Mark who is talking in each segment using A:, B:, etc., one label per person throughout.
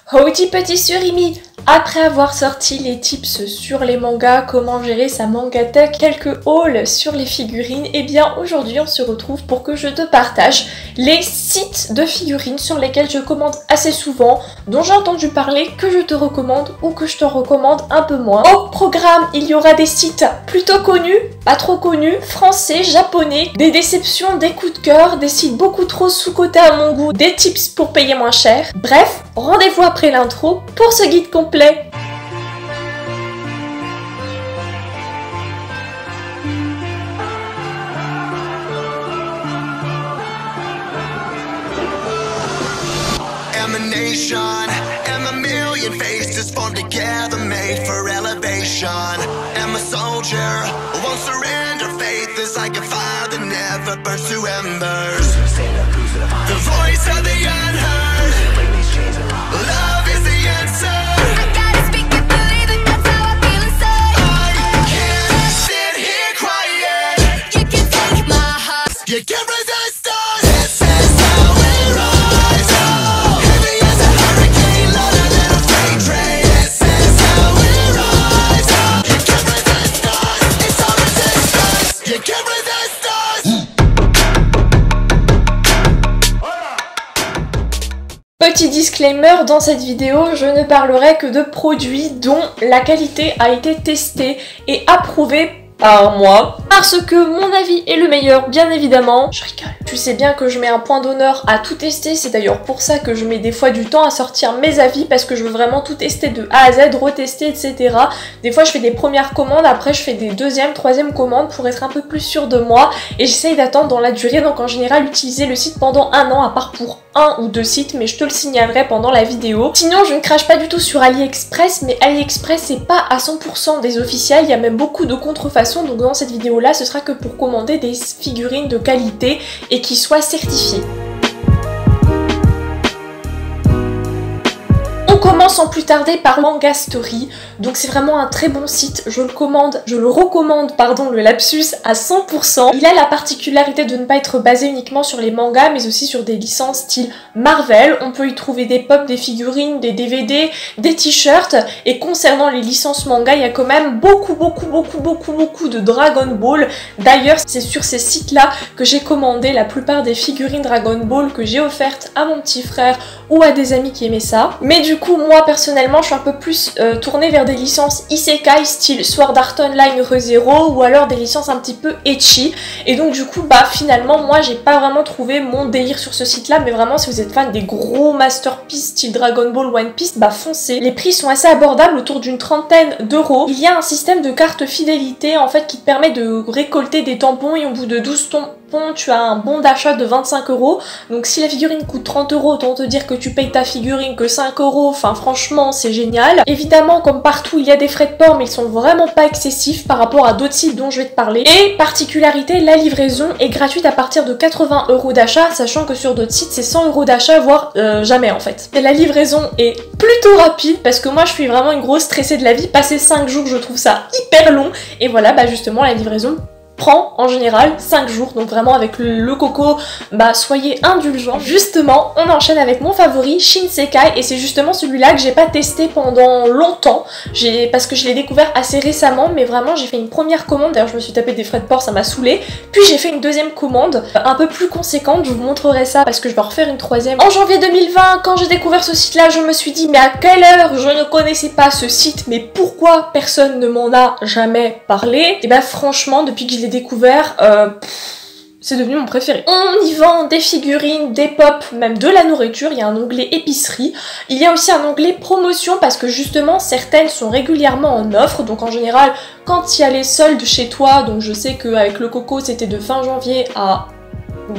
A: Howdy petit surimi. Après avoir sorti les tips sur les mangas, comment gérer sa mangatech, quelques hauls sur les figurines, et bien aujourd'hui on se retrouve pour que je te partage les sites de figurines sur lesquels je commande assez souvent, dont j'ai entendu parler, que je te recommande ou que je te recommande un peu moins. Au programme, il y aura des sites plutôt connus, pas trop connus, français, japonais, des déceptions, des coups de cœur, des sites beaucoup trop sous-cotés à mon goût, des tips pour payer moins cher. Bref, rendez-vous après l'intro pour ce guide complet.
B: Emanation and a million faces formed together, made for elevation. And my soldier won't surrender. Faith is like a fire that never burns to embers. The voice of the unheard. Love is the answer. I gotta speak it, believe it, that's how I feel inside. I can't sit here crying. You can take my heart. You can't resist us. This is how we rise. Heavy as a hurricane, louder than a freight train. This is how we rise. You can't resist us. It's our resistance. You can't resist us.
A: Petit disclaimer, dans cette vidéo, je ne parlerai que de produits dont la qualité a été testée et approuvée par moi, parce que mon avis est le meilleur, bien évidemment. Je rigole. Tu sais bien que je mets un point d'honneur à tout tester, c'est d'ailleurs pour ça que je mets des fois du temps à sortir mes avis, parce que je veux vraiment tout tester de A à Z, retester, etc. Des fois je fais des premières commandes, après je fais des deuxièmes, troisièmes commandes pour être un peu plus sûre de moi, et j'essaye d'attendre dans la durée, donc en général utiliser le site pendant un an, à part pour un ou deux sites, mais je te le signalerai pendant la vidéo. Sinon je ne crache pas du tout sur AliExpress, mais AliExpress c'est pas à 100% des officiels, il y a même beaucoup de contrefaçons, donc dans cette vidéo là ce sera que pour commander des figurines de qualité et qui soient certifiées. On commence sans plus tarder par Manga Story, donc c'est vraiment un très bon site, je le recommande, le lapsus à 100%. Il a la particularité de ne pas être basé uniquement sur les mangas, mais aussi sur des licences style Marvel. On peut y trouver des pop, des figurines, des DVD, des t-shirts, et concernant les licences manga, il y a quand même beaucoup de Dragon Ball. D'ailleurs, c'est sur ces sites-là que j'ai commandé la plupart des figurines Dragon Ball que j'ai offertes à mon petit frère ou à des amis qui aimaient ça. Mais du coup, moi personnellement, je suis un peu plus tournée vers des licences isekai style Sword Art Online Re:Zero, ou alors des licences un petit peu ecchi. Et donc du coup, finalement, moi j'ai pas vraiment trouvé mon délire sur ce site-là, mais vraiment si vous êtes fan des gros masterpieces style Dragon Ball, One Piece, foncez. Les prix sont assez abordables, autour d'une trentaine d'euros. Il y a un système de carte fidélité en fait qui te permet de récolter des tampons, et au bout de 12 tampons, tu as un bon d'achat de 25 euros. Donc si la figurine coûte 30 euros, autant te dire que tu payes ta figurine que 5 euros. Enfin franchement c'est génial. Évidemment comme partout il y a des frais de port, mais ils sont vraiment pas excessifs par rapport à d'autres sites dont je vais te parler. Et particularité, la livraison est gratuite à partir de 80 euros d'achat, sachant que sur d'autres sites c'est 100 euros d'achat, voire jamais en fait. Et la livraison est plutôt rapide, parce que moi je suis vraiment une grosse stressée de la vie. Passer 5 jours je trouve ça hyper long, et voilà justement la livraison prend en général 5 jours, donc vraiment avec le coco, soyez indulgents. Justement, on enchaîne avec mon favori, Shinsekai, et c'est justement celui-là que j'ai pas testé pendant longtemps, parce que je l'ai découvert assez récemment, mais vraiment j'ai fait une première commande, d'ailleurs je me suis tapé des frais de port, ça m'a saoulé, puis j'ai fait une deuxième commande, un peu plus conséquente, je vous montrerai ça, parce que je vais en refaire une troisième. En janvier 2020, quand j'ai découvert ce site-là, je me suis dit, mais à quelle heure je ne connaissais pas ce site, mais pourquoi personne ne m'en a jamais parlé? Et franchement, depuis que je l'ai découvert, c'est devenu mon préféré. On y vend des figurines, des pop, même de la nourriture. Il y a un onglet épicerie. Il y a aussi un onglet promotion, parce que justement certaines sont régulièrement en offre. Donc en général, quand il y a les soldes chez toi, donc je sais qu'avec le coco c'était de fin janvier à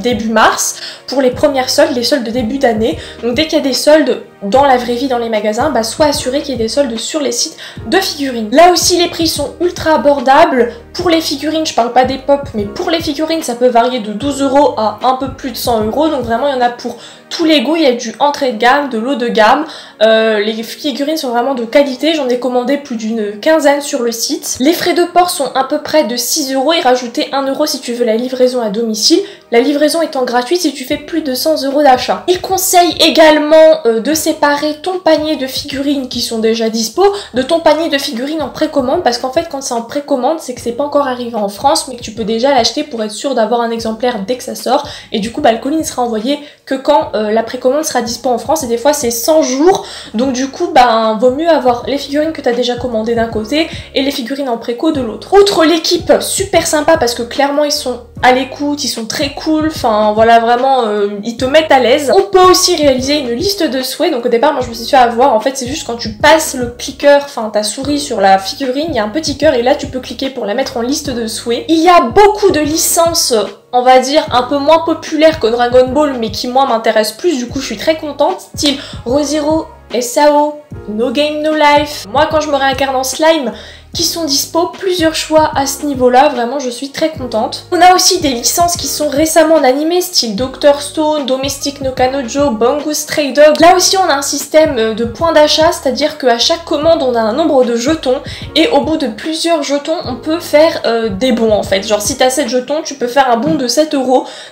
A: début mars, pour les premières soldes, les soldes de début d'année. Donc dès qu'il y a des soldes dans la vraie vie dans les magasins, sois assuré qu'il y ait des soldes sur les sites de figurines. Là aussi les prix sont ultra abordables, Pour les figurines, je parle pas des pop, mais pour les figurines, ça peut varier de 12 € à un peu plus de 100 €. Donc vraiment, il y en a pour tous les goûts. Il y a du entrée de gamme, de l'eau de gamme. Les figurines sont vraiment de qualité. J'en ai commandé plus d'une quinzaine sur le site. Les frais de port sont à peu près de 6 € et rajouter 1 € si tu veux la livraison à domicile. La livraison étant gratuite si tu fais plus de 100 € d'achat. Il conseille également de séparer ton panier de figurines qui sont déjà dispo de ton panier de figurines en précommande, parce qu'en fait quand c'est en précommande c'est que c'est pas encore arrivé en France mais que tu peux déjà l'acheter pour être sûr d'avoir un exemplaire dès que ça sort, et du coup le colis ne sera envoyé que quand la précommande sera dispo en France, et des fois c'est 100 jours, donc du coup vaut mieux avoir les figurines que tu as déjà commandées d'un côté et les figurines en préco de l'autre. Outre l'équipe super sympa parce que clairement ils sont à l'écoute, ils sont très cool, enfin voilà vraiment ils te mettent à l'aise. On peut aussi réaliser une liste de souhaits, donc au départ moi je me suis fait avoir, en fait c'est juste quand tu passes le clicker, enfin ta souris sur la figurine, il y a un petit cœur et là tu peux cliquer pour la mettre en liste de souhaits. Il y a beaucoup de licences, on va dire un peu moins populaires que Dragon Ball mais qui moi m'intéressent plus, du coup je suis très contente, style Re:Zero, SAO, No Game No Life. Moi quand je me réincarne en slime, qui sont dispo, plusieurs choix à ce niveau-là, vraiment je suis très contente. On a aussi des licences qui sont récemment en animé, style Dr Stone, Domestic no Kanojo, Bungo Stray Dog. Là aussi on a un système de points d'achat, c'est-à-dire qu'à chaque commande on a un nombre de jetons, et au bout de plusieurs jetons on peut faire des bons en fait. Genre si t'as 7 jetons, tu peux faire un bon de 7 €,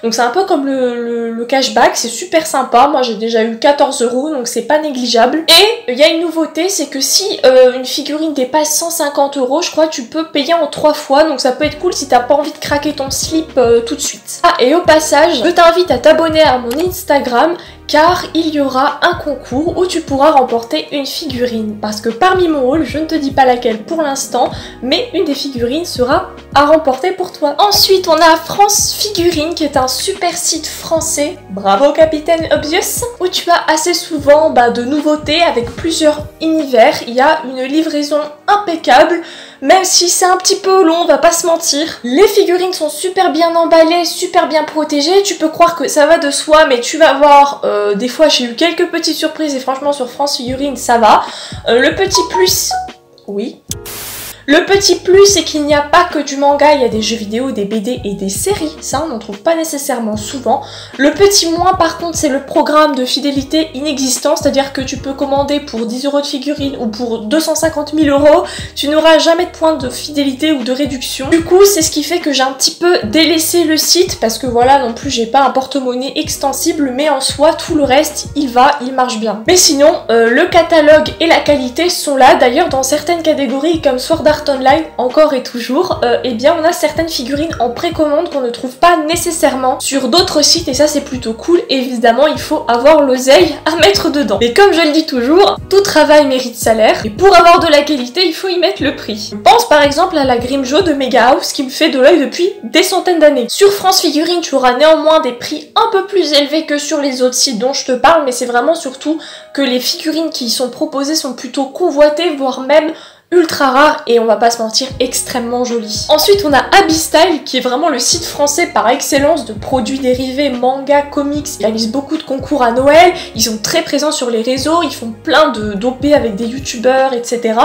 A: donc c'est un peu comme le cashback, c'est super sympa. Moi j'ai déjà eu 14 €, donc c'est pas négligeable. Et il y a une nouveauté, c'est que si une figurine dépasse 150 €, je crois, tu peux payer en 3 fois, donc ça peut être cool si t'as pas envie de craquer ton slip tout de suite. Ah, et au passage, je t'invite à t'abonner à mon Instagram, car il y aura un concours où tu pourras remporter une figurine. Parce que parmi mon haul, je ne te dis pas laquelle pour l'instant, mais une des figurines sera à remporter pour toi. Ensuite, on a France Figurine, qui est un super site français, bravo Capitaine Obvious, où tu as assez souvent de nouveautés avec plusieurs univers. Il y a une livraison impeccable, même si c'est un petit peu long, on va pas se mentir. Les figurines sont super bien emballées, super bien protégées. Tu peux croire que ça va de soi, mais tu vas voir, des fois j'ai eu quelques petites surprises et franchement sur France Figurine ça va. Le petit plus, oui. Le petit plus, c'est qu'il n'y a pas que du manga, il y a des jeux vidéo, des BD et des séries, ça on n'en trouve pas nécessairement souvent. Le petit moins par contre, c'est le programme de fidélité inexistant, c'est-à-dire que tu peux commander pour 10 € de figurine ou pour 250 000 €, tu n'auras jamais de point de fidélité ou de réduction. Du coup, c'est ce qui fait que j'ai un petit peu délaissé le site, parce que voilà, non plus j'ai pas un porte-monnaie extensible, mais en soi, tout le reste, il marche bien. Mais sinon, le catalogue et la qualité sont là, d'ailleurs dans certaines catégories comme Sword Art Online, encore et toujours, eh bien on a certaines figurines en précommande qu'on ne trouve pas nécessairement sur d'autres sites, et ça c'est plutôt cool. Évidemment il faut avoir l'oseille à mettre dedans. Et comme je le dis toujours, tout travail mérite salaire, et pour avoir de la qualité il faut y mettre le prix. Je pense par exemple à la Grimjo de Mega House qui me fait de l'œil depuis des centaines d'années. Sur France Figurine tu auras néanmoins des prix un peu plus élevés que sur les autres sites dont je te parle, mais c'est vraiment surtout que les figurines qui y sont proposées sont plutôt convoitées, voire même ultra rare, et on va pas se mentir, extrêmement joli. Ensuite on a Abystyle, qui est vraiment le site français par excellence de produits dérivés, manga, comics. Ils réalisent beaucoup de concours à Noël, ils sont très présents sur les réseaux, ils font plein d'OP avec des youtubeurs, etc.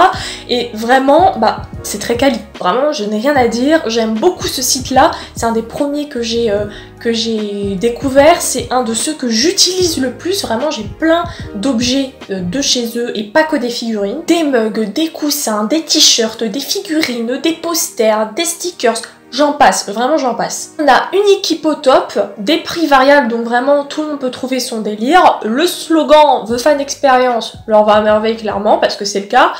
A: Et vraiment, c'est très quali. Vraiment, je n'ai rien à dire, j'aime beaucoup ce site-là, c'est un des premiers que j'ai découvert, c'est un de ceux que j'utilise le plus. Vraiment j'ai plein d'objets de chez eux, et pas que des figurines, des mugs, des coussins, des t-shirts, des figurines, des posters, des stickers, j'en passe, vraiment j'en passe. On a une équipe au top, des prix variables, donc vraiment tout le monde peut trouver son délire. Le slogan The Fan Experience leur va à merveille clairement, parce que c'est le cas.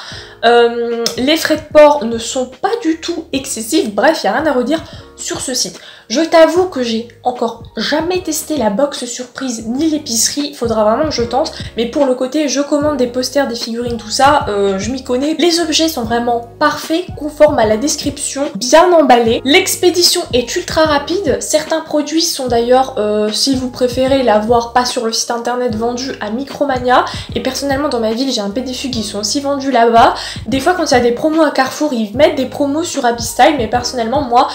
A: Les frais de port ne sont pas du tout excessifs, bref, il n'y a rien à redire sur ce site. Je t'avoue que j'ai encore jamais testé la box surprise ni l'épicerie, il faudra vraiment que je tente, mais pour le côté je commande des posters, des figurines, tout ça, je m'y connais. Les objets sont vraiment parfaits, conformes à la description, bien emballés. L'expédition est ultra rapide, certains produits sont d'ailleurs, si vous préférez l'avoir pas sur le site internet, vendus à Micromania, et personnellement dans ma ville j'ai un PDFU qui sont aussi vendus là-bas. Des fois quand il y a des promos à Carrefour, ils mettent des promos sur Abystyle, mais personnellement moi,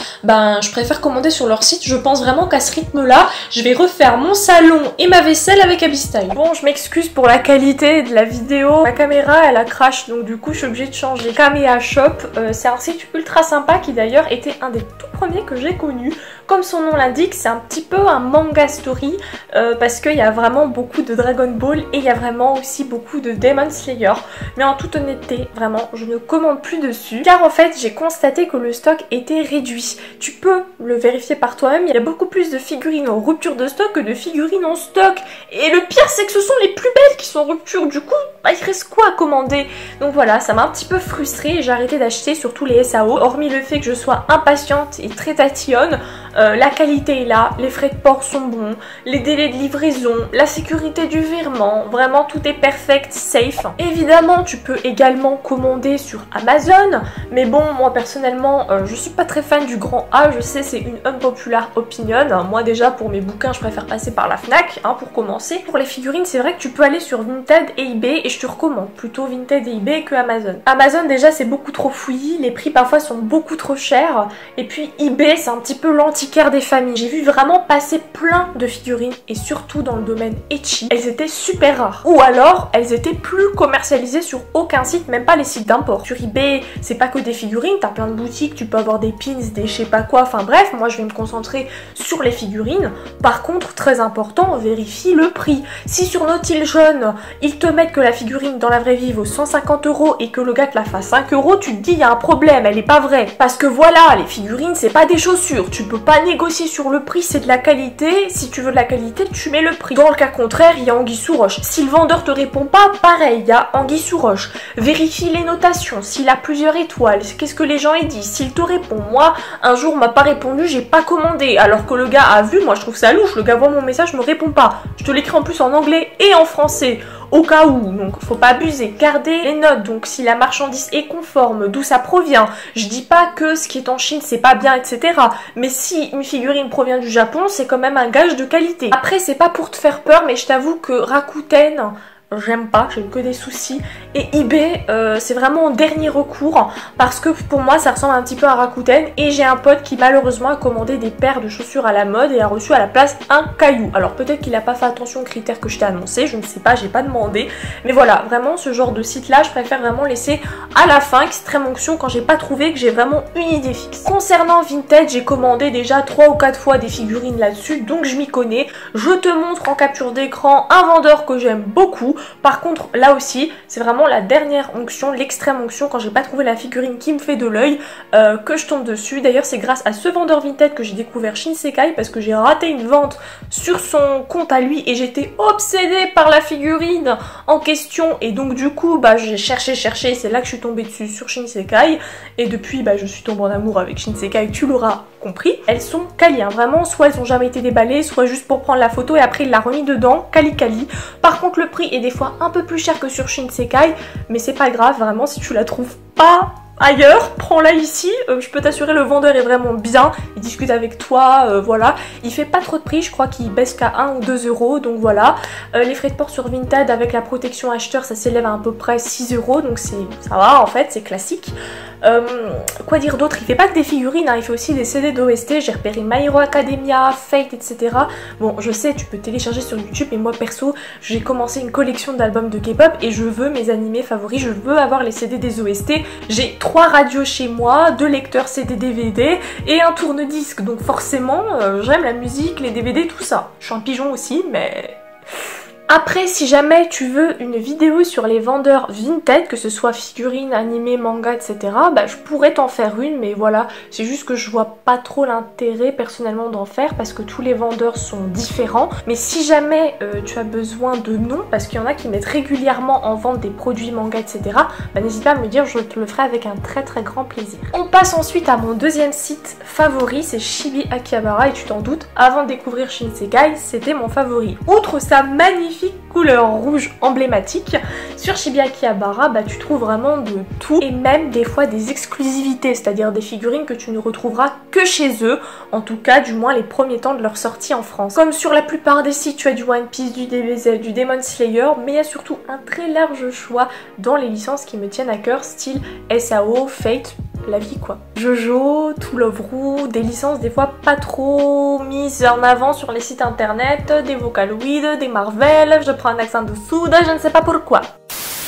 A: ben je préfère commander sur leur site. Je pense vraiment qu'à ce rythme-là, je vais refaire mon salon et ma vaisselle avec Abby-Style. Bon, je m'excuse pour la qualité de la vidéo. Ma caméra, elle a crash, donc du coup, je suis obligée de changer. Kamea Shop, c'est un site ultra sympa qui d'ailleurs était un des tout premiers que j'ai connu. Comme son nom l'indique, c'est un petit peu un manga story parce qu'il y a vraiment beaucoup de Dragon Ball et il y a vraiment aussi beaucoup de Demon Slayer. Mais en toute honnêteté, vraiment, je ne commande plus dessus car en fait, j'ai constaté que le stock était réduit. Tu peux le vérifier par toi-même, il y a beaucoup plus de figurines en rupture de stock que de figurines en stock. Et le pire, c'est que ce sont les plus belles qui sont en rupture. Du coup, bah, il reste quoi à commander? Donc voilà, ça m'a un petit peu frustrée et j'ai arrêté d'acheter sur tous les SAO. Hormis le fait que je sois impatiente et très tatillonne, la qualité est là, les frais de port sont bons, les délais de livraison, la sécurité du virement, vraiment tout est perfect, safe. Évidemment, tu peux également commander sur Amazon, mais bon, moi personnellement, je suis pas très fan du grand A, je sais c'est une unpopular opinion. Moi déjà, pour mes bouquins, je préfère passer par la Fnac, hein, pour commencer. Pour les figurines, c'est vrai que tu peux aller sur Vinted et eBay, et je te recommande plutôt Vinted et eBay que Amazon. Amazon déjà, c'est beaucoup trop fouillis, les prix parfois sont beaucoup trop chers, et puis eBay, c'est un petit peu l'antiquaire des familles. J'ai vu vraiment passer plein de figurines et surtout dans le domaine ecchi. Elles étaient super rares. Ou alors, elles étaient plus commercialisées sur aucun site, même pas les sites d'import. Sur eBay, c'est pas que des figurines, t'as plein de boutiques, tu peux avoir des pins, des je sais pas quoi, enfin bref, moi je vais me concentrer sur les figurines. Par contre, très important, vérifie le prix. Si sur Naughty Jaune, ils te mettent que la figurine dans la vraie vie vaut 150 € et que le gars te la fasse 5 €, tu te dis il y a un problème, elle est pas vraie. Parce que voilà, les figurines, c'est pas des chaussures, tu peux pas négocier sur le prix, c'est de la qualité. Si tu veux de la qualité, tu mets le prix. Dans le cas contraire, il y a anguille sous roche. Si le vendeur te répond pas, pareil, il y a anguille sous roche. Vérifie les notations, s'il a plusieurs étoiles, qu'est-ce que les gens y disent. S'il te répond, moi, un jour on m'a pas répondu, j'ai pas commandé, alors que le gars a vu, moi je trouve ça louche, le gars voit mon message, me répond pas. Je te l'écris en plus en anglais et en français. Au cas où, donc faut pas abuser, gardez les notes, donc si la marchandise est conforme, d'où ça provient. Je dis pas que ce qui est en Chine c'est pas bien, etc. Mais si une figurine provient du Japon, c'est quand même un gage de qualité. Après, c'est pas pour te faire peur, mais je t'avoue que Rakuten, j'aime pas, j'ai que des soucis. Et eBay, c'est vraiment en dernier recours parce que pour moi ça ressemble un petit peu à Rakuten. Et j'ai un pote qui malheureusement a commandé des paires de chaussures à la mode et a reçu à la place un caillou. Alors peut-être qu'il a pas fait attention aux critères que je t'ai annoncé, je ne sais pas, j'ai pas demandé. Mais voilà, vraiment ce genre de site là, je préfère vraiment laisser à la fin, extrême onction, quand j'ai pas trouvé que j'ai vraiment une idée fixe. Concernant Vinted, j'ai commandé déjà 3 ou 4 fois des figurines là-dessus, donc je m'y connais. Je te montre en capture d'écran un vendeur que j'aime beaucoup. Par contre, là aussi, c'est vraiment la dernière onction, l'extrême onction, quand j'ai pas trouvé la figurine qui me fait de l'œil, que je tombe dessus. D'ailleurs, c'est grâce à ce vendeur Vinted que j'ai découvert Shinsekai, parce que j'ai raté une vente sur son compte à lui et j'étais obsédée par la figurine en question. Et donc du coup, bah j'ai cherché, c'est là que je suis tombée dessus sur Shinsekai. Et depuis, bah je suis tombée en amour avec Shinsekai, tu l'auras compris. Elles sont quali, hein, vraiment, soit elles ont jamais été déballées, soit juste pour prendre la photo et après il l'a remis dedans, quali. Par contre, le prix est des fois un peu plus cher que sur Shinsekai, mais c'est pas grave, vraiment, si tu la trouves pas ailleurs, prends-la ici. Je peux t'assurer, le vendeur est vraiment bien, il discute avec toi, voilà. Il fait pas trop de prix, je crois qu'il baisse qu'à 1 ou 2 €, donc voilà. Les frais de port sur Vinted avec la protection acheteur, ça s'élève à peu près 6 €, donc ça va en fait, c'est classique. Quoi dire d'autre? Il fait pas que des figurines, hein, il fait aussi des CD d'OST. J'ai repéré My Hero Academia, Fate, etc. Bon, je sais, tu peux télécharger sur YouTube, mais moi perso, j'ai commencé une collection d'albums de K-pop et je veux mes animés favoris, je veux avoir les CD des OST. J'ai 3 radios chez moi, 2 lecteurs CD DVD et un tourne-disque, donc forcément, j'aime la musique, les DVD, tout ça. Je suis un pigeon aussi, mais... Après, si jamais tu veux une vidéo sur les vendeurs Vinted, que ce soit figurines, animés, manga, etc., bah je pourrais t'en faire une, mais voilà, c'est juste que je vois pas trop l'intérêt personnellement d'en faire parce que tous les vendeurs sont différents. Mais si jamais tu as besoin de noms, parce qu'il y en a qui mettent régulièrement en vente des produits manga, etc., bah n'hésite pas à me dire, je te le ferai avec un très très grand plaisir. On passe ensuite à mon deuxième site favori, c'est Shibi Akihabara, et tu t'en doutes, avant de découvrir Shinsekai, c'était mon favori. Outre sa magnifique couleur rouge emblématique, sur Shibi Akihabara, bah, tu trouves vraiment de tout et même des fois des exclusivités, c'est-à-dire des figurines que tu ne retrouveras que chez eux, en tout cas du moins les premiers temps de leur sortie en France. Comme sur la plupart des sites, tu as du One Piece, du DBZ, du Demon Slayer, mais il y a surtout un très large choix dans les licences qui me tiennent à cœur, style SAO, Fate, la vie quoi. Jojo, To Love Ru, des licences des fois pas trop mises en avant sur les sites internet, des Vocaloid, des Marvel, je prends un accent de soude, je ne sais pas pourquoi.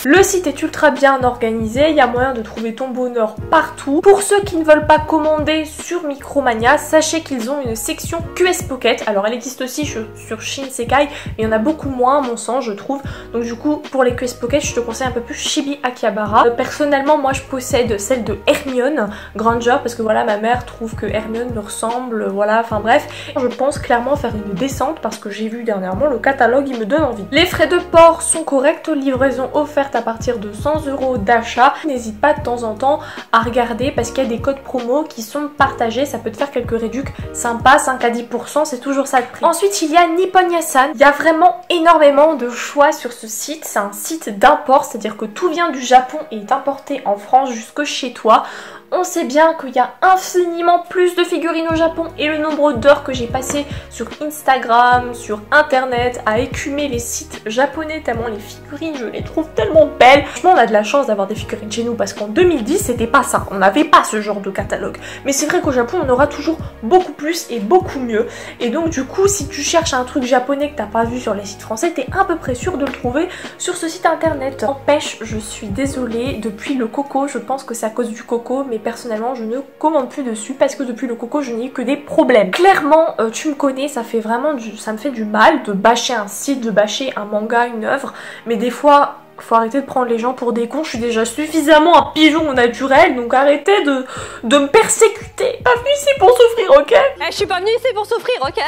A: Le site est ultra bien organisé, il y a moyen de trouver ton bonheur partout. Pour ceux qui ne veulent pas commander sur Micromania, sachez qu'ils ont une section QS Pocket. Alors elle existe aussi sur Shinsekai, mais il y en a beaucoup moins à mon sens je trouve. Donc du coup pour les QS Pocket je te conseille un peu plus Chibi Akihabara. Personnellement moi je possède celle de Hermione Granger parce que voilà ma mère trouve que Hermione me ressemble, voilà enfin bref. Je pense clairement faire une descente parce que j'ai vu dernièrement le catalogue, il me donne envie. Les frais de port sont corrects, livraison offerte à partir de 100 € d'achat. N'hésite pas de temps en temps à regarder parce qu'il y a des codes promo qui sont partagés, ça peut te faire quelques réductions sympas, 5 à 10%, c'est toujours ça le prix. Ensuite il y a Nippon Yasan, il y a vraiment énormément de choix sur ce site, c'est un site d'import, c'est-à-dire que tout vient du Japon et est importé en France jusque chez toi. On sait bien qu'il y a infiniment plus de figurines au Japon et le nombre d'heures que j'ai passé sur Instagram, sur internet à écumer les sites japonais tellement les figurines je les trouve tellement belles. Franchement on a de la chance d'avoir des figurines chez nous parce qu'en 2010 c'était pas ça, on n'avait pas ce genre de catalogue. Mais c'est vrai qu'au Japon on aura toujours beaucoup plus et beaucoup mieux. Et donc du coup si tu cherches un truc japonais que t'as pas vu sur les sites français, t'es à peu près sûr de le trouver sur ce site internet. N'empêche, je suis désolée, depuis le coco, je pense que c'est à cause du coco, mais personnellement je ne commande plus dessus parce que depuis le coco je n'ai eu que des problèmes. Clairement tu me connais, ça me fait du mal de bâcher un site, de bâcher un manga, une œuvre, mais des fois faut arrêter de prendre les gens pour des cons, je suis déjà suffisamment un pigeon naturel, donc arrêtez de me persécuter. Pas venu ici pour souffrir, ok?
C: Je suis pas venue ici pour souffrir, ok?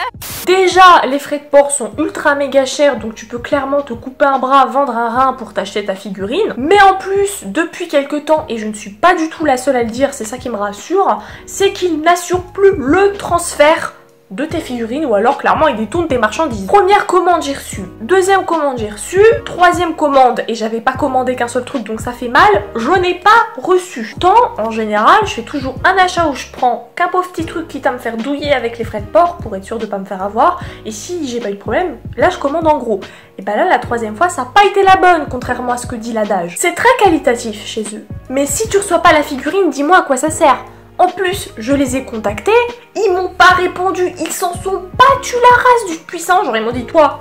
A: Déjà, les frais de port sont ultra méga chers, donc tu peux clairement te couper un bras, vendre un rein pour t'acheter ta figurine. Mais en plus, depuis quelques temps, et je ne suis pas du tout la seule à le dire, c'est ça qui me rassure, c'est qu'ils n'assurent plus le transfert de tes figurines ou alors clairement ils détournent tes marchandises. Première commande j'ai reçu, deuxième commande j'ai reçu, troisième commande et j'avais pas commandé qu'un seul truc donc ça fait mal, je n'ai pas reçu. Tant en général je fais toujours un achat où je prends qu'un pauvre petit truc quitte à me faire douiller avec les frais de port pour être sûr de pas me faire avoir, et si j'ai pas eu de problème, là je commande en gros. Et bah là la troisième fois ça n'a pas été la bonne contrairement à ce que dit l'adage. C'est très qualitatif chez eux, mais si tu reçois pas la figurine, dis-moi à quoi ça sert. En plus, je les ai contactés, ils m'ont pas répondu, ils s'en sont battus la race du puissant, genre ils m'ont dit toi,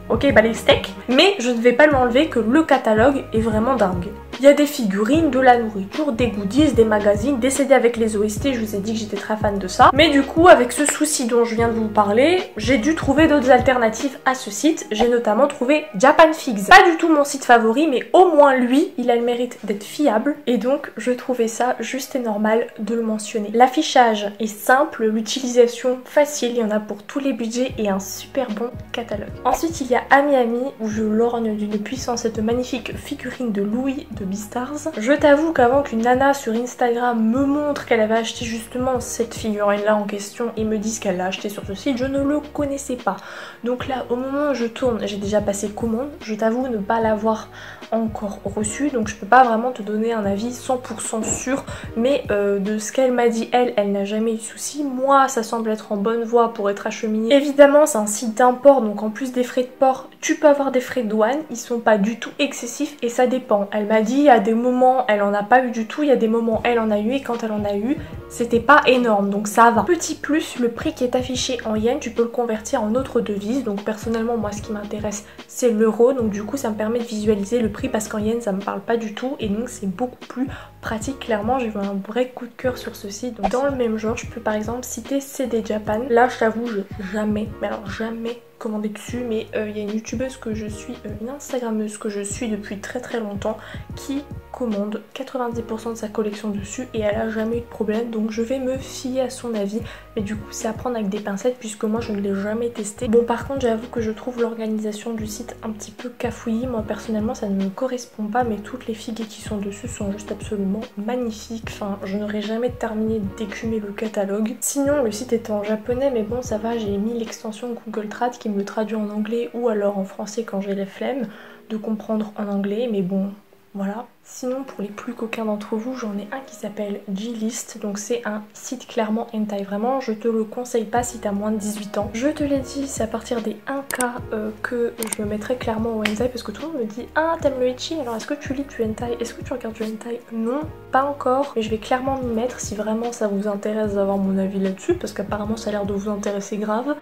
A: ok bah les steaks, mais je ne vais pas lui enlever que le catalogue est vraiment dingue. Il y a des figurines, de la nourriture, des goodies, des magazines, des CD avec les OST, je vous ai dit que j'étais très fan de ça. Mais du coup, avec ce souci dont je viens de vous parler, j'ai dû trouver d'autres alternatives à ce site. J'ai notamment trouvé Japan Figs. Pas du tout mon site favori, mais au moins lui, il a le mérite d'être fiable. Et donc, je trouvais ça juste et normal de le mentionner. L'affichage est simple, l'utilisation facile, il y en a pour tous les budgets et un super bon catalogue. Ensuite, il y a Ami Ami, où je lorgne d'une puissance cette magnifique figurine de Louis de Beastars. Je t'avoue qu'avant qu'une nana sur Instagram me montre qu'elle avait acheté justement cette figurine là en question et me dise qu'elle l'a acheté sur ce site, je ne le connaissais pas. Donc là au moment où je tourne, j'ai déjà passé commande, je t'avoue ne pas l'avoir encore reçu, donc je peux pas vraiment te donner un avis 100% sûr, mais de ce qu'elle m'a dit, elle n'a jamais eu de soucis. Moi ça semble être en bonne voie pour être acheminé. Évidemment c'est un site d'import, donc en plus des frais de port, tu peux avoir des frais de douane, ils sont pas du tout excessifs et ça dépend. Elle m'a dit il y a des moments elle en a pas eu du tout, il y a des moments elle en a eu et quand elle en a eu c'était pas énorme, donc ça va. Petit plus, le prix qui est affiché en yens, tu peux le convertir en autre devise, donc personnellement moi ce qui m'intéresse c'est l'euro, donc du coup ça me permet de visualiser le prix parce qu'en yens ça me parle pas du tout et donc c'est beaucoup plus pratique. Clairement j'ai eu un vrai coup de cœur sur ce site. Donc, dans le même genre je peux par exemple citer CD Japan. Là je t'avoue je jamais, mais alors jamais commandé dessus, mais il y a une youtubeuse que je suis, une instagrammeuse que je suis depuis très très longtemps qui commande 90% de sa collection dessus et elle a jamais eu de problème, donc je vais me fier à son avis, mais du coup c'est à prendre avec des pincettes puisque moi je ne l'ai jamais testé. Bon par contre j'avoue que je trouve l'organisation du site un petit peu cafouillis, moi personnellement ça ne me correspond pas, mais toutes les figues qui sont dessus sont juste absolument magnifiques, enfin je n'aurais jamais terminé d'écumer le catalogue. Sinon le site est en japonais, mais bon ça va, j'ai mis l'extension Google Trad qui me le traduit en anglais ou alors en français quand j'ai la flemme de comprendre en anglais, mais bon Voilà. Sinon pour les plus coquins d'entre vous, j'en ai un qui s'appelle G-List, donc c'est un site clairement hentai. Vraiment je te le conseille pas si t'as moins de 18 ans. Je te l'ai dit, c'est à partir des 1K que je me mettrai clairement au hentai, parce que tout le monde me dit ah t'aimes le ecchi, alors est-ce que tu lis du hentai, est-ce que tu regardes du hentai? Non, pas encore, mais je vais clairement m'y mettre si vraiment ça vous intéresse d'avoir mon avis là-dessus, parce qu'apparemment ça a l'air de vous intéresser grave.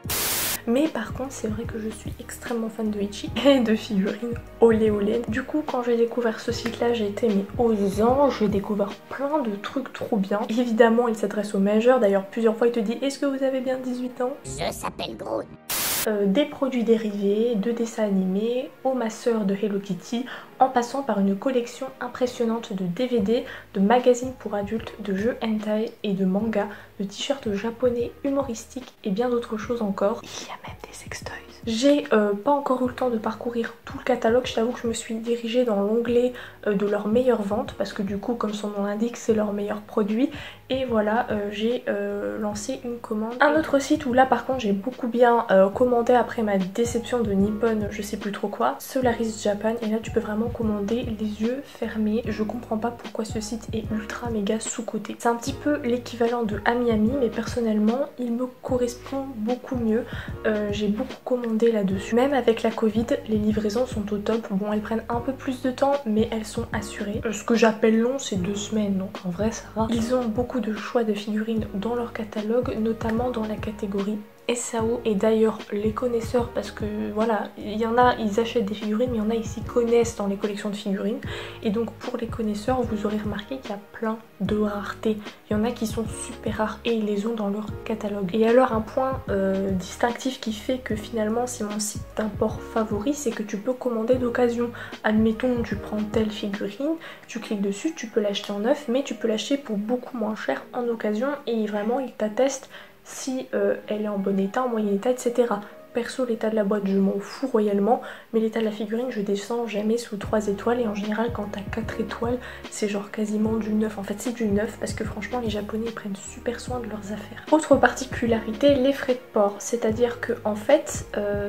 A: Mais par contre c'est vrai que je suis extrêmement fan de ecchi et de figurines olé olé. Du coup quand j'ai découvert ce site là j'ai été mais aux anges, j'ai découvert plein de trucs trop bien. Évidemment il s'adresse aux majeurs, d'ailleurs plusieurs fois il te dit est-ce que vous avez bien 18 ans?
D: Je s'appelle Groot.
A: Des produits dérivés, de dessins animés, aux masseurs de Hello Kitty, en passant par une collection impressionnante de DVD, de magazines pour adultes, de jeux hentai et de mangas, de t-shirts japonais humoristiques et bien d'autres choses encore. Il y a même des sextoys. J'ai pas encore eu le temps de parcourir tout le catalogue, je t'avoue que je me suis dirigée dans l'onglet de leurs meilleures ventes, parce que du coup comme son nom l'indique c'est leur meilleur produit. Et voilà, j'ai lancé une commande. Un autre site où là par contre j'ai beaucoup bien commandé après ma déception de Nippon, je sais plus trop quoi, Solaris Japan, et là tu peux vraiment commander les yeux fermés. Je comprends pas pourquoi ce site est ultra méga sous-coté. C'est un petit peu l'équivalent de Amiami, mais personnellement il me correspond beaucoup mieux. J'ai beaucoup commandé là-dessus. Même avec la Covid, les livraisons sont au top. Bon, elles prennent un peu plus de temps, mais elles sont assurées. Ce que j'appelle long, c'est 2 semaines, donc en vrai ça va. Ils ont beaucoup de choix de figurines dans leur catalogue, notamment dans la catégorie SAO, et d'ailleurs les connaisseurs, parce que voilà, il y en a ils achètent des figurines mais il y en a ils s'y connaissent dans les collections de figurines, et donc pour les connaisseurs vous aurez remarqué qu'il y a plein de raretés. Il y en a qui sont super rares et ils les ont dans leur catalogue. Et alors un point distinctif qui fait que finalement c'est mon site d'import favori, c'est que tu peux commander d'occasion. Admettons tu prends telle figurine, tu cliques dessus, tu peux l'acheter en neuf, mais tu peux l'acheter pour beaucoup moins cher en occasion, et vraiment ils t'attestent si elle est en bon état, en moyen état, etc. Perso, l'état de la boîte je m'en fous royalement, mais l'état de la figurine je descends jamais sous 3 étoiles, et en général quand t'as 4 étoiles c'est genre quasiment du neuf. En fait c'est du neuf parce que franchement les japonais prennent super soin de leurs affaires. Autre particularité, les frais de port, c'est-à-dire que en fait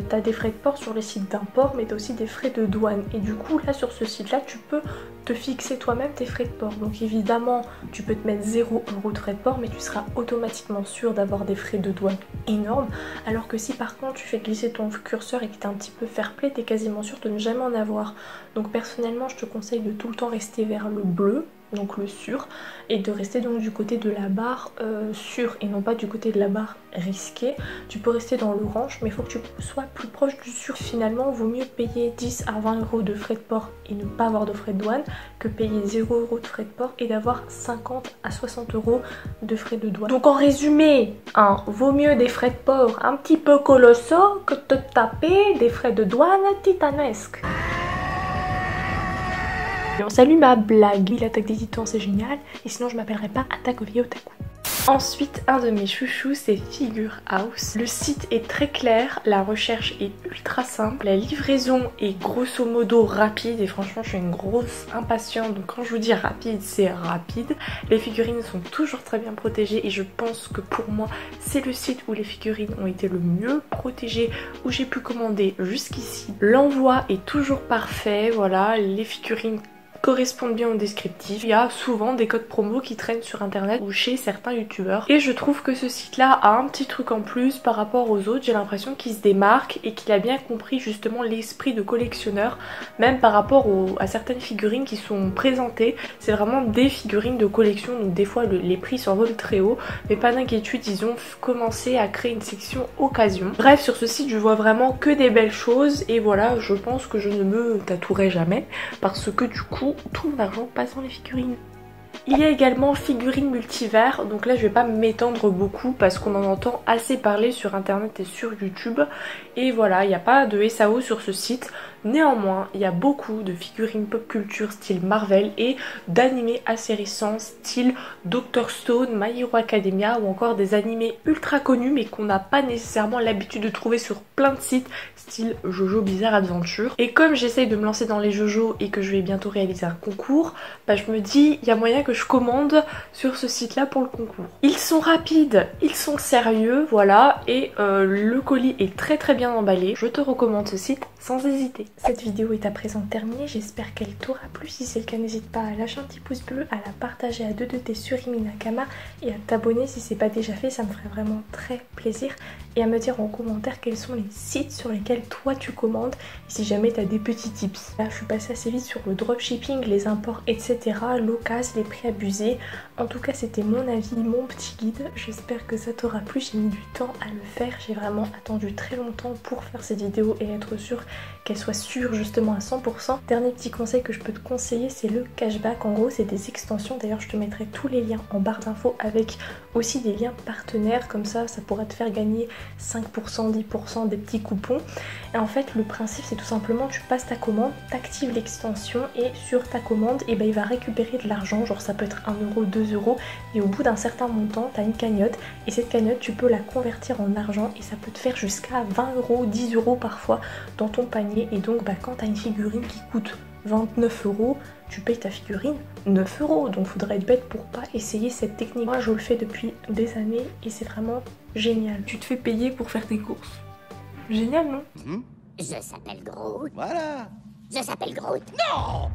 A: t'as des frais de port sur les sites d'import, mais t'as aussi des frais de douane, et du coup là sur ce site là tu peux te fixer toi-même tes frais de port. Donc évidemment tu peux te mettre 0 € de frais de port, mais tu seras automatiquement sûr d'avoir des frais de douane énormes, alors que si par contre tu fais glisser ton curseur et que t'es un petit peu fair play, t'es quasiment sûr de ne jamais en avoir. Donc personnellement je te conseille de tout le temps rester vers le bleu, donc le sûr, et de rester donc du côté de la barre sûr et non pas du côté de la barre risqué. Tu peux rester dans l'orange, mais il faut que tu sois plus proche du sûr. Finalement vaut mieux payer 10 à 20 € de frais de port et ne pas avoir de frais de douane que payer 0 € de frais de port et d'avoir 50 à 60 € de frais de douane. Donc en résumé, hein, vaut mieux des frais de port un petit peu colossaux que de te taper des frais de douane titanesques. On salue ma blague, l'attaque des titans c'est génial, et sinon je m'appellerais pas Attaque au vieil otaku. Ensuite, un de mes chouchous c'est Figure House. Le site est très clair, la recherche est ultra simple, la livraison est grosso modo rapide, et franchement je suis une grosse impatiente, donc quand je vous dis rapide, c'est rapide. Les figurines sont toujours très bien protégées, et je pense que pour moi c'est le site où les figurines ont été le mieux protégées, où j'ai pu commander jusqu'ici. L'envoi est toujours parfait, voilà, les figurines correspondent bien au descriptif. Il y a souvent des codes promo qui traînent sur internet ou chez certains youtubeurs, et je trouve que ce site là a un petit truc en plus par rapport aux autres. J'ai l'impression qu'il se démarque et qu'il a bien compris justement l'esprit de collectionneur, même par rapport à certaines figurines qui sont présentées. C'est vraiment des figurines de collection, donc des fois les prix s'envolent très haut, mais pas d'inquiétude, ils ont commencé à créer une section occasion. Bref, sur ce site je vois vraiment que des belles choses, et voilà, je pense que je ne me tatouerai jamais parce que du coup tout mon argent passe dans les figurines. Il y a également Figurines Multivers, donc là je vais pas m'étendre beaucoup parce qu'on en entend assez parler sur internet et sur YouTube, et voilà, il n'y a pas de SAO sur ce site. Néanmoins, il y a beaucoup de figurines pop culture style Marvel et d'animés assez récents style Dr Stone, My Hero Academia, ou encore des animés ultra connus mais qu'on n'a pas nécessairement l'habitude de trouver sur plein de sites style Jojo Bizarre Adventure. Et comme j'essaye de me lancer dans les Jojo et que je vais bientôt réaliser un concours, bah je me dis il y a moyen que je commande sur ce site là pour le concours. Ils sont rapides, ils sont sérieux, voilà, et le colis est très très bien emballé. Je te recommande ce site sans hésiter. Cette vidéo est à présent terminée, j'espère qu'elle t'aura plu. Si c'est le cas, n'hésite pas à lâcher un petit pouce bleu, à la partager à 2 de tes sur Rimi Nakama et à t'abonner si c'est pas déjà fait, ça me ferait vraiment très plaisir. Et à me dire en commentaire quels sont les sites sur lesquels toi tu commandes et si jamais tu as des petits tips. Là je suis passée assez vite sur le dropshipping, les imports, etc. L'occasion, les prix abusés. En tout cas c'était mon avis, mon petit guide. J'espère que ça t'aura plu, j'ai mis du temps à le faire. J'ai vraiment attendu très longtemps pour faire cette vidéo et être sûre qu'elle soit sûre justement à 100%. Dernier petit conseil que je peux te conseiller, c'est le cashback. En gros c'est des extensions, d'ailleurs je te mettrai tous les liens en barre d'infos avec aussi des liens partenaires, comme ça pourra te faire gagner 5%, 10%, des petits coupons. Et en fait le principe c'est tout simplement tu passes ta commande, t'actives l'extension et sur ta commande et il va récupérer de l'argent, genre ça peut être 1 euro, 2 euros et au bout d'un certain montant tu as une cagnotte et cette cagnotte tu peux la convertir en argent et ça peut te faire jusqu'à 20 euros, 10 euros parfois dans ton panier. Et donc quand tu as une figurine qui coûte 29 euros, tu payes ta figurine 9 euros. Donc faudrait être bête pour pas essayer cette technique. Moi je le fais depuis des années et c'est vraiment génial. Tu te fais payer pour faire tes courses. Génial, non?
D: Je s'appelle Groot.
B: Voilà.
D: Je s'appelle Groot.
B: Non.